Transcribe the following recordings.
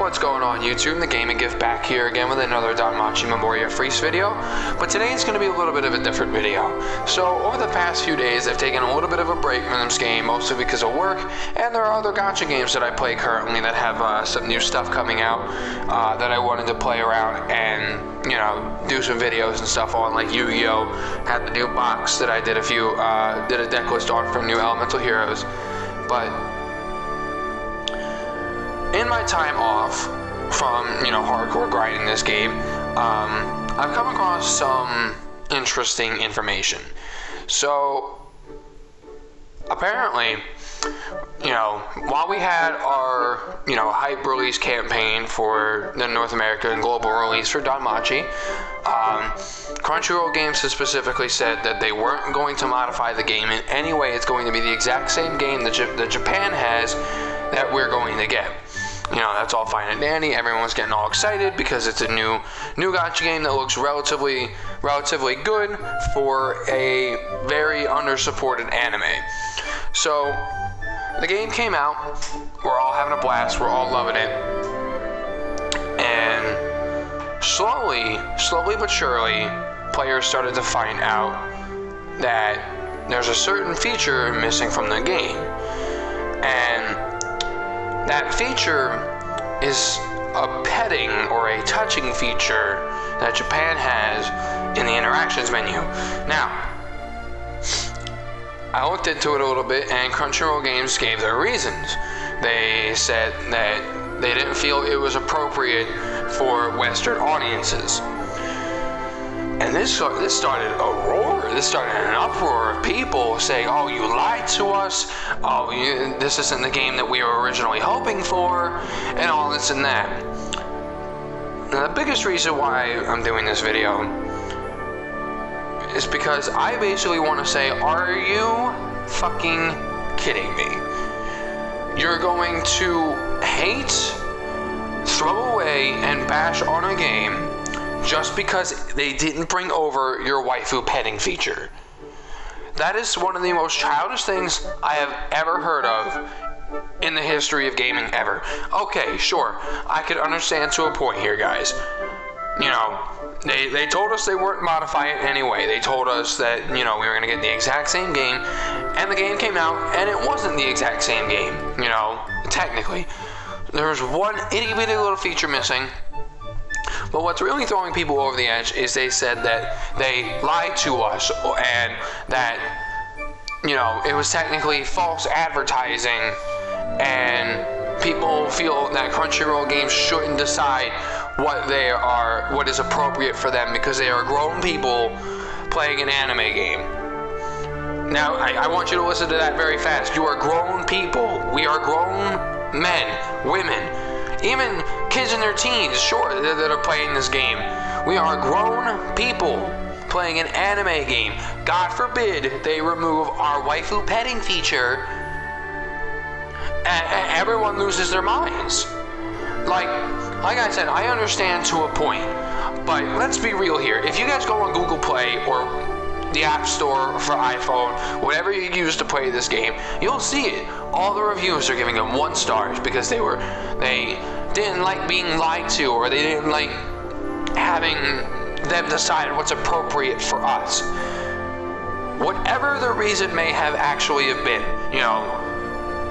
What's going on YouTube? The Gaming Gift back here again with another Danmachi Memoria Freese video. But today it's going to be a little bit of a different video. So over the past few days I've taken a little bit of a break from this game, mostly because of work, and there are other gacha games that I play currently that have some new stuff coming out that I wanted to play around and, you know, do some videos and stuff on, like Yu-Gi-Oh! Had the new box that I did did a deck list on for new elemental heroes. But in my time off from, hardcore grinding this game, I've come across some interesting information. So, apparently, while we had our, hype release campaign for the North America and global release for Danmachi, Crunchyroll Games has specifically said that they weren't going to modify the game in any way. It's going to be the exact same game that Japan has that we're going to get. That's all fine and dandy. Everyone's getting all excited because it's a new gacha game that looks relatively good for a very under-supported anime. So, the game came out. We're all having a blast. We're all loving it. And slowly but surely, players started to find out that there's a certain feature missing from the game. And that feature is a petting or a touching feature that Japan has in the interactions menu. Now, I looked into it a little bit, and Crunchyroll Games gave their reasons. They said that they didn't feel it was appropriate for Western audiences. And this started a roar. This started an uproar of people saying, "Oh, you lied to us. Oh, this isn't the game that we were originally hoping for," and all this and that. Now, the biggest reason why I'm doing this video is because I basically want to say, are you fucking kidding me? You're going to hate, throw away, and bash on a game just because they didn't bring over your waifu petting feature. That is one of the most childish things I have ever heard of in the history of gaming ever. Okay, sure, I could understand to a point here, guys. They told us they weren't modifying it anyway. They told us that, we were going to get the exact same game, and the game came out, and it wasn't the exact same game, technically. There was one itty-bitty little feature missing. But what's really throwing people over the edge is they said that they lied to us and that, it was technically false advertising, and people feel that Crunchyroll Games shouldn't decide what is appropriate for them because they are grown people playing an anime game. Now, I want you to listen to that very fast. You are grown people. We are grown men, women, even kids in their teens, sure, that are playing this game. We are grown people playing an anime game. God forbid they remove our waifu petting feature and everyone loses their minds. Like I said, I understand to a point, but let's be real here. If you guys go on Google Play or the App Store for iPhone, whatever you use to play this game, you'll see it. All the reviews are giving them 1 star because they didn't like being lied to, or they didn't like having them decide what's appropriate for us. Whatever the reason may have actually have been,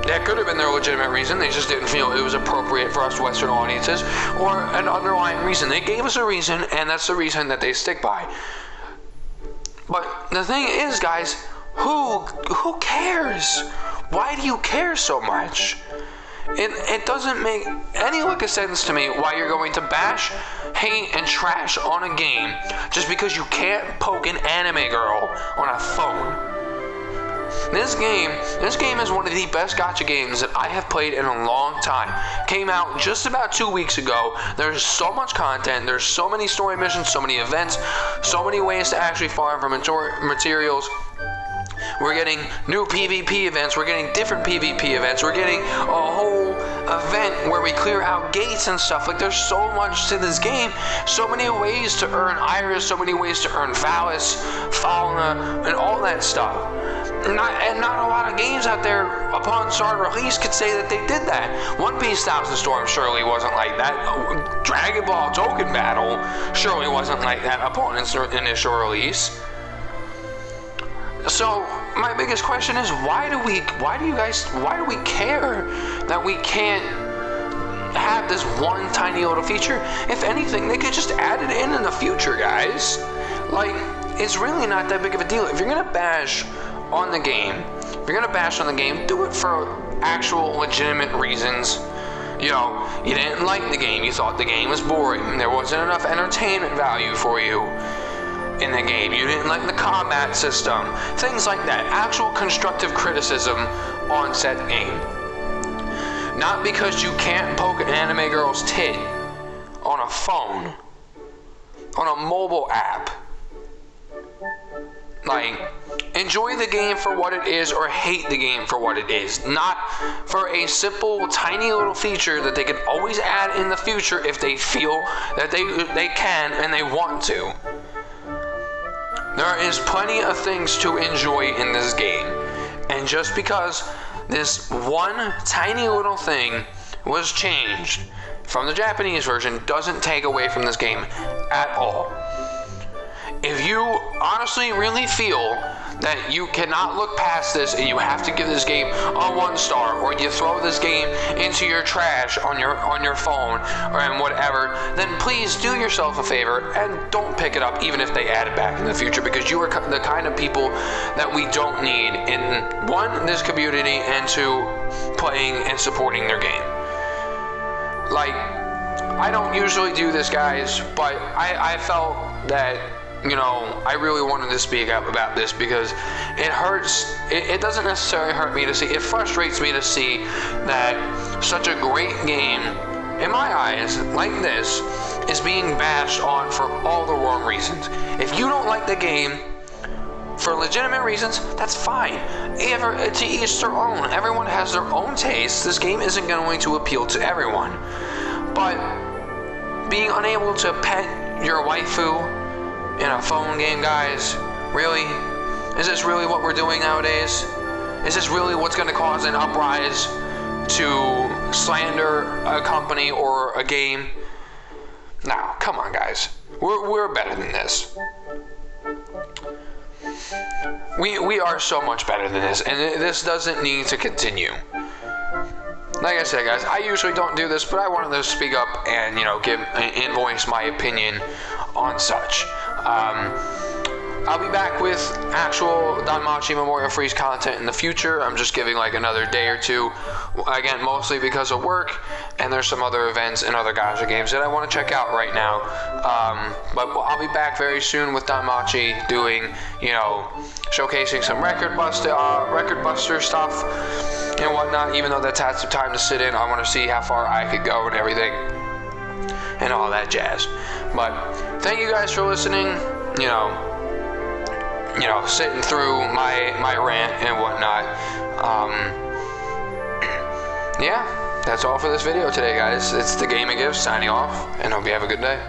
that could have been their legitimate reason. They just didn't feel it was appropriate for us Western audiences, or an underlying reason. They gave us a reason, and that's the reason that they stick by. But the thing is, guys, who cares? Why do you care so much? It doesn't make any lick of sense to me why you're going to bash, hate, and trash on a game just because you can't poke an anime girl on a phone. This game is one of the best gacha games that I have played in a long time. Came out just about 2 weeks ago. There's so much content. There's so many story missions, so many events, so many ways to actually farm for materials. We're getting new PvP events. We're getting different PvP events. We're getting a whole event where we clear out gates and stuff. Like, there's so much to this game. So many ways to earn Iris. So many ways to earn Valis, Fauna, and all that stuff. not a lot of games out there upon start release could say that they did that. One Piece Thousand Storm surely wasn't like that. Dragon Ball Dokkan Battle surely wasn't like that upon initial release. So my biggest question is, why do we care that we can't have this one tiny little feature? If anything, they could just add it in the future, guys. Like, it's really not that big of a deal. If you're gonna bash on the game, do it for actual legitimate reasons. You know, you didn't like the game, you thought the game was boring, there wasn't enough entertainment value for you in the game, you didn't like the combat system, things like that. Actual constructive criticism on said game. Not because you can't poke an anime girl's tit on a phone, on a mobile app. Like, enjoy the game for what it is or hate the game for what it is. Not for a simple, tiny little feature that they can always add in the future if they feel that they can and they want to. There is plenty of things to enjoy in this game. And just because this one tiny little thing was changed from the Japanese version doesn't take away from this game at all. If you honestly really feel that you cannot look past this and you have to give this game a 1 star, or you throw this game into your trash on your phone and whatever, then please do yourself a favor and don't pick it up even if they add it back in the future, because you are the kind of people that we don't need in, 1, this community, and 2, playing and supporting their game. Like, I don't usually do this, guys, but I felt that, you know, I really wanted to speak up about this because it hurts. It doesn't necessarily hurt me to see. It frustrates me to see that such a great game, in my eyes, like this, is being bashed on for all the wrong reasons. If you don't like the game for legitimate reasons, that's fine. To each their own. Everyone has their own taste. This game isn't going to appeal to everyone. But being unable to pet your waifu in a phone game, guys, really? Is this really what we're doing nowadays? Is this really what's going to cause an uprise to slander a company or a game? Now, come on, guys. We're better than this. We are so much better than this, and this doesn't need to continue. Like I said, guys, I usually don't do this, but I wanted to speak up and, you know, voice my opinion on such. I'll be back with actual Danmachi Memoria Freese content in the future. I'm just giving like another day or two, again, mostly because of work, and there's some other events and other gacha games that I want to check out right now. But I'll be back very soon with Danmachi doing, you know, showcasing some record buster stuff and whatnot. Even though that's had some time to sit in, I want to see how far I could go and everything and all that jazz. But thank you guys for listening. You know, sitting through my rant and whatnot. Yeah, that's all for this video today, guys. It's the Gaming Gift signing off, and hope you have a good day.